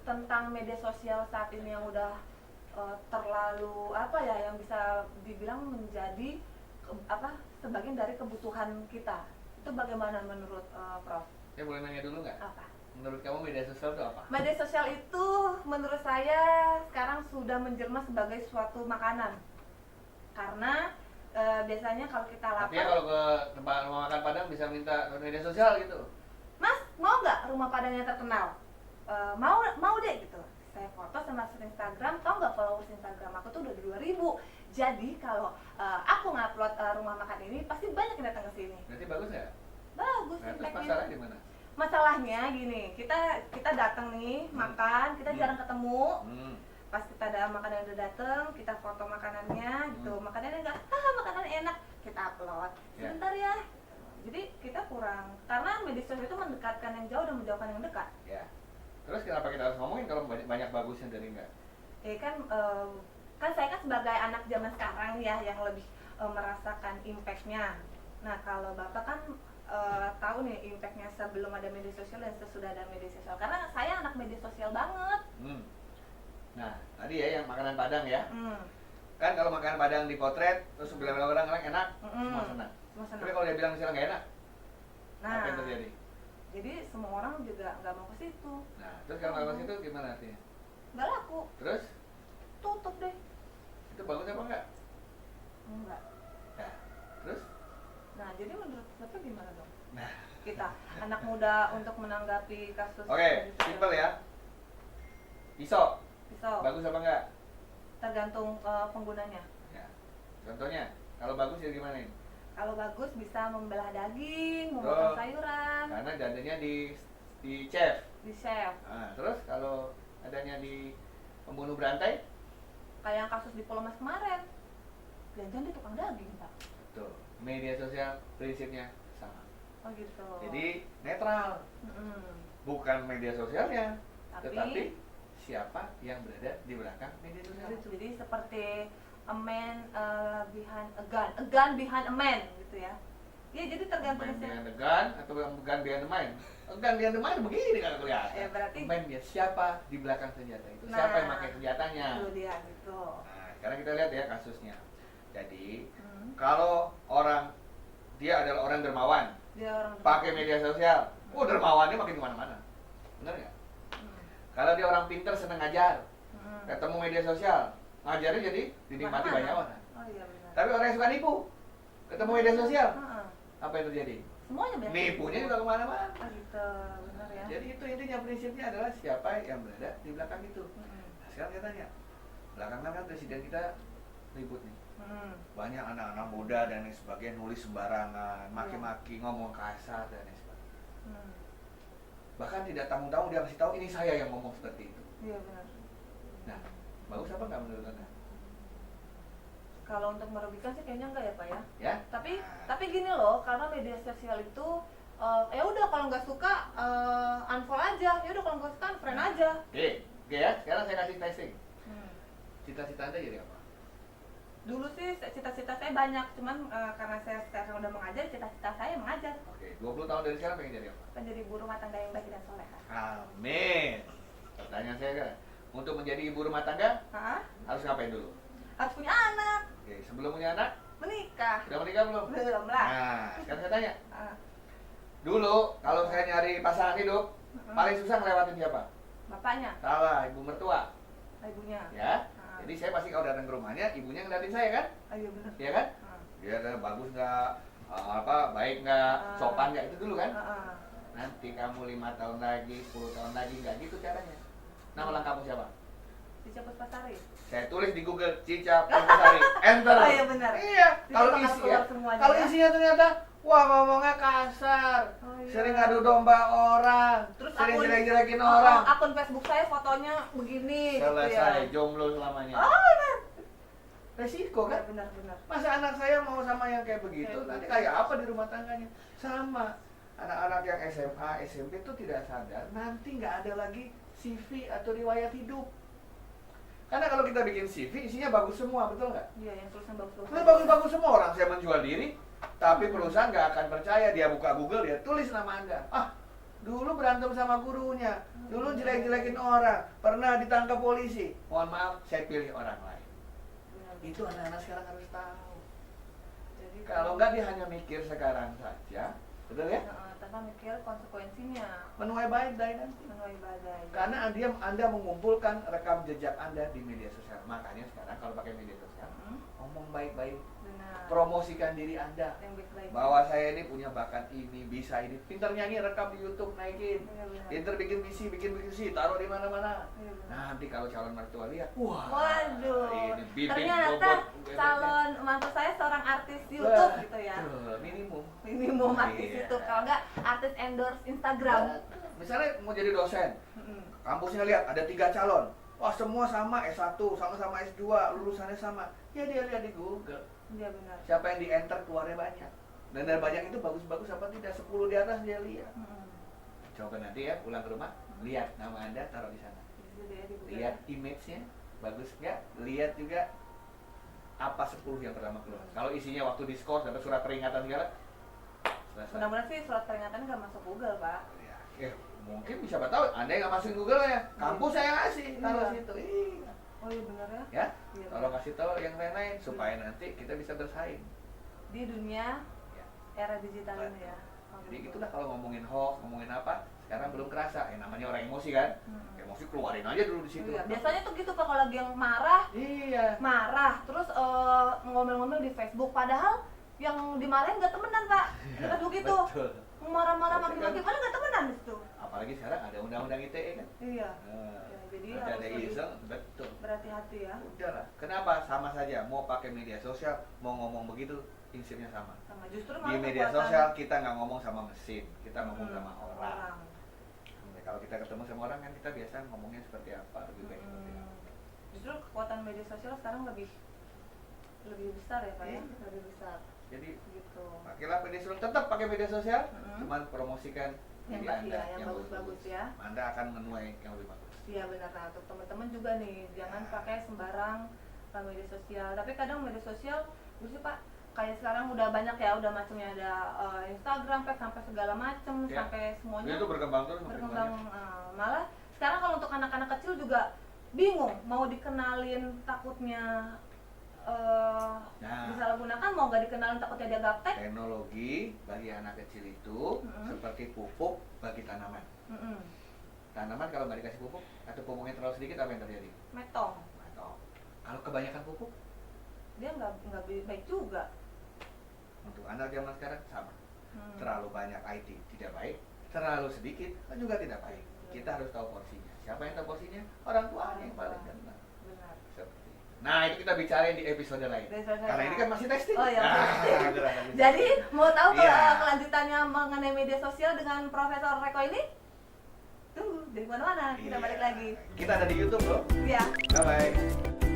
tentang media sosial saat ini yang udah terlalu apa ya, yang bisa dibilang menjadi sebagian dari kebutuhan kita. Itu bagaimana menurut Prof? Saya boleh nanya dulu nggak? Apa? Menurut kamu media sosial itu apa? Media sosial itu menurut saya sekarang sudah menjelma sebagai suatu makanan. Karena biasanya kalau kita lapar, Artinya kalau ke tempat rumah makan Padang bisa minta ke media sosial gitu? Mas mau nggak rumah Padangnya terkenal? Mau deh gitu. Saya foto sama Instagram, tau nggak followers Instagram aku tuh udah 2.000. Jadi kalau aku ngupload rumah makan ini, pasti banyak yang datang ke sini. Berarti bagus nggak? Bagus, Nah, terus impactnya. masalahnya di mana? Masalahnya gini, kita datang nih makan, kita jarang ketemu. Pas kita ada makanan yang udah dateng, kita foto makanannya gitu. Makanannya enggak, makanan enak, kita upload. Sebentar ya. Jadi kita kurang, karena media sosial itu mendekatkan yang jauh dan menjauhkan yang dekat. Ya. Terus kenapa kita harus ngomongin kalau banyak bagusnya dari enggak? Kan saya kan sebagai anak zaman sekarang ya, yang lebih merasakan impactnya. Nah kalau Bapak kan tahu nih impactnya sebelum ada media sosial dan sesudah ada media sosial. Karena saya anak media sosial banget. Nah, tadi ya yang makanan Padang ya. Kan kalau makanan Padang dipotret terus bilang orang enak, semua senang. Tapi kalau dia bilang misalnya nggak enak, apa yang terjadi? Jadi semua orang juga nggak mau ke situ. Nah, terus kalau nggak ke situ gimana artinya? Nggak laku. Terus? Tutup deh. Itu bagus apa enggak? Enggak. Nah, terus? Nah, jadi menurut Bapak gimana dong? Nah, kita anak muda untuk menanggapi kasus. Oke, simpel ya. Pisau. Bagus apa enggak? Tergantung penggunanya. Ya. Contohnya, kalau bagus ya gimana nih? Kalau bagus bisa membelah daging, memotong sayuran. Karena adanya di chef. Di chef. Nah, terus kalau adanya di pembunuh berantai? Kayak yang kasus di Pulau Mas kemarin. Jangan-jangan dia tukang daging, Pak. Betul. Media sosial prinsipnya sama. Oh gitu. Jadi netral. Bukan media sosialnya, tetapi siapa yang berada di belakang media sosial. Jadi seperti a man behind a gun behind a man gitu ya. Iya, jadi tergantung man behind the gun atau gun behind the mind. Gun behind the mind begini kan kelihatan. Ya berarti man dia siapa di belakang senjata itu. Siapa yang pakai senjatanya. Itu dia gitu. Nah, sekarang kita lihat ya kasusnya. Jadi kalau orang dia adalah orang dermawan, pakai media sosial, dermawannya makin kemana-mana, benar nggak? Kalau dia orang pinter seneng ngajar, ketemu media sosial, ngajarnya jadi dinikmati banyak orang. Oh, iya, benar. Tapi orang yang suka nipu, ketemu media sosial, apa yang terjadi? Semuanya banyak. Nipunya juga kemana-mana. Oh, gitu, benar ya. Jadi itu intinya prinsipnya adalah siapa yang berada di belakang itu. Nah, sekarang saya tanya, belakangan kan presiden kita ribut nih. Banyak anak-anak muda dan lain sebagainya nulis sembarangan, maki-maki, ngomong kasar dan lain sebagainya. Bahkan tidak tanggung-tanggung dia kasih tahu ini saya yang ngomong seperti itu. Iya benar. Nah, bagus apa nggak menurut Anda? Kalau untuk merugikan sih kayaknya enggak ya Pak ya. Ya. Tapi gini loh, karena media sosial itu ya udah kalau nggak suka unfollow aja, ya udah kalau nggak suka unfriend aja. Oke ya. Sekarang saya kasih testing. Cita-cita Anda jadi apa? Dulu sih cita-cita saya banyak, cuman karena saya sekarang udah mengajar, cita-cita saya mengajar. Oke, 20 tahun dari sekarang pengen jadi apa? Pengen jadi ibu rumah tangga yang baik dan soleha. Amin. Pertanyaan saya kan, untuk menjadi ibu rumah tangga harus ngapain dulu? Harus punya anak. Oke, sebelum punya anak? Menikah. Sudah menikah belum? Belum lah. Nah, sekarang saya tanya. Dulu kalau saya nyari pasangan hidup, paling susah ngelewatin siapa? Bapaknya. Salah, ibu mertua. Ibunya. Ya. Jadi saya pasti kalau datang ke rumahnya, ibunya ngeliatin saya kan? Iya benar. Iya kan? Dia bagus nggak, baik nggak, sopan nggak, itu dulu kan? Nanti kamu 5 tahun lagi, 10 tahun lagi, nggak gitu caranya. Nama lengkapmu siapa? Cica Puspasari. Saya tulis di Google Cica Puspasari, enter. Oh iya benar. Iya. Kalau isinya ternyata, wah ngomongnya kasar, sering ngadu domba orang, terus sering jelek-jelekin orang. Akun Facebook saya fotonya begini. Selesai, jomblo selamanya. Oh benar. Resiko kan? Benar. Masa anak saya mau sama yang kayak begitu, nanti kayak apa di rumah tangganya? Sama. Anak-anak yang SMA, SMP itu tidak sadar, nanti nggak ada lagi CV atau riwayat hidup. Karena kalau kita bikin CV, isinya bagus semua, betul nggak? Iya, yang tulisan bagus-bagus. Nah, bagus-bagus semua, orang saya menjual diri, tapi perusahaan nggak akan percaya. Dia buka Google, dia tulis nama Anda. dulu berantem sama gurunya, dulu jelek-jelekin orang, pernah ditangkap polisi. Mohon maaf, saya pilih orang lain. Itu anak-anak sekarang harus tahu. Jadi Kalau enggak dia hanya mikir sekarang saja, betul ya? tanpa mikir konsekuensinya, Menuai badai nanti. menuai badai. Karena Anda mengumpulkan rekam jejak Anda di media sosial. Makanya sekarang kalau pakai media sosial, ngomong baik-baik, Benar. promosikan diri Anda. Yang baik-baik. Bahwa saya ini punya bakat ini, bisa ini. Pinter nyanyi, rekam di YouTube, naikin. Benar-benar. Pinter bikin visi, taruh di mana-mana. Iya, benar. Nanti kalau calon mertua lihat, wah, Waduh, ini bibit ternyata bobot, calon mantu saya seorang artis YouTube gitu ya. Minimum. Minimum artis Iya. YouTube, kalau enggak artis endorse Instagram. Misalnya mau jadi dosen, kampusnya lihat ada 3 calon. Wah, semua sama S1, sama-sama S2, lulusannya sama. Ya dia lihat di Google. Iya benar. Siapa yang di enter keluarnya banyak. Dan dari banyak itu bagus-bagus apa tidak? 10 di atas dia lihat. Coba nanti ya pulang ke rumah, lihat nama Anda taruh di sana. Bisa deh di Google. Lihat image-nya bagus nggak? Lihat juga apa 10 yang pertama keluar. Kalau isinya waktu diskors dapat surat peringatan segala, selesai. Mudah-mudahan sih surat peringatan nggak masuk Google, Pak. Ya, mungkin siapa tahu Anda yang nggak masukin Google ya. Kampus saya ngasih taruh Iya. situ. Iya. Oh iya benar ya. Ya, Iya, kalau benar. kasih tahu yang lain-lain supaya nanti kita bisa bersaing. Di dunia Ya. era digital ini ya. Oh, Jadi betul. itulah kalau ngomongin hoax, ngomongin apa, sekarang belum kerasa. Namanya orang emosi kan. Emosi keluarin aja dulu di situ. Iya, biasanya tuh gitu Pak, kalau lagi yang marah, terus ngomel-ngomel di Facebook, padahal yang dimarahin nggak temenan Pak di Facebook itu. Betul. Marah-marah maki-maki, padahal nggak temenan di situ. Apalagi sekarang ada undang-undang ITE kan. Iya. Nah, Ya, jadi ada harus lebih iseng, betul. berhati-hati ya. Udahlah. Kenapa? Sama saja. Mau pakai media sosial, mau ngomong begitu, prinsipnya sama. Sama justru Di malah media kekuatan sosial kita nggak ngomong sama mesin, kita ngomong sama orang. orang. Nah, kalau kita ketemu sama orang kan kita biasa ngomongnya seperti apa, lebih baik seperti apa. Justru kekuatan media sosial sekarang lebih besar ya Pak ya, Iya. lebih besar Jadi gitu. pakailah media sosial, tetap pakai media sosial, cuman promosikan Yang diri baik Anda ya, yang bagus-bagus ya. Anda akan menuai yang lebih bagus. Iya benar, nah untuk teman-teman juga nih jangan pakai sembarang media sosial. Tapi kadang media sosial, sih Pak, kayak sekarang udah banyak ya, udah macamnya ada Instagram, sampai segala macam, Ya. sampai semuanya Itu berkembang terus makin berkembang. banyak. Malah sekarang kalau untuk anak-anak kecil juga bingung mau dikenalin, takutnya Nah. disalahgunakan, mau nggak dikenalin takutnya dia gaptek. Teknologi bagi anak kecil itu seperti pupuk bagi tanaman. Tanaman kalau nggak dikasih pupuk atau pupuknya terlalu sedikit, apa yang terjadi? Metong, Atau kalau kebanyakan pupuk, dia nggak baik juga. untuk anak zaman sekarang sama. Terlalu banyak IT tidak baik, terlalu sedikit juga tidak baik. Kita harus tahu porsinya. Siapa yang tahu porsinya? Orang tuanya yang paling kenal. Benar. Seperti itu. Nah, itu kita bicarain di episode lain. Karena ini kan masih testing. Oh, iya, Nah, testing. itu rasanya. Jadi mau tahu Iya. kelanjutannya mengenai media sosial dengan Profesor Reko ini? Tunggu, dari mana-mana kita Iya. balik lagi. Kita ada di YouTube loh. Ya. Bye bye.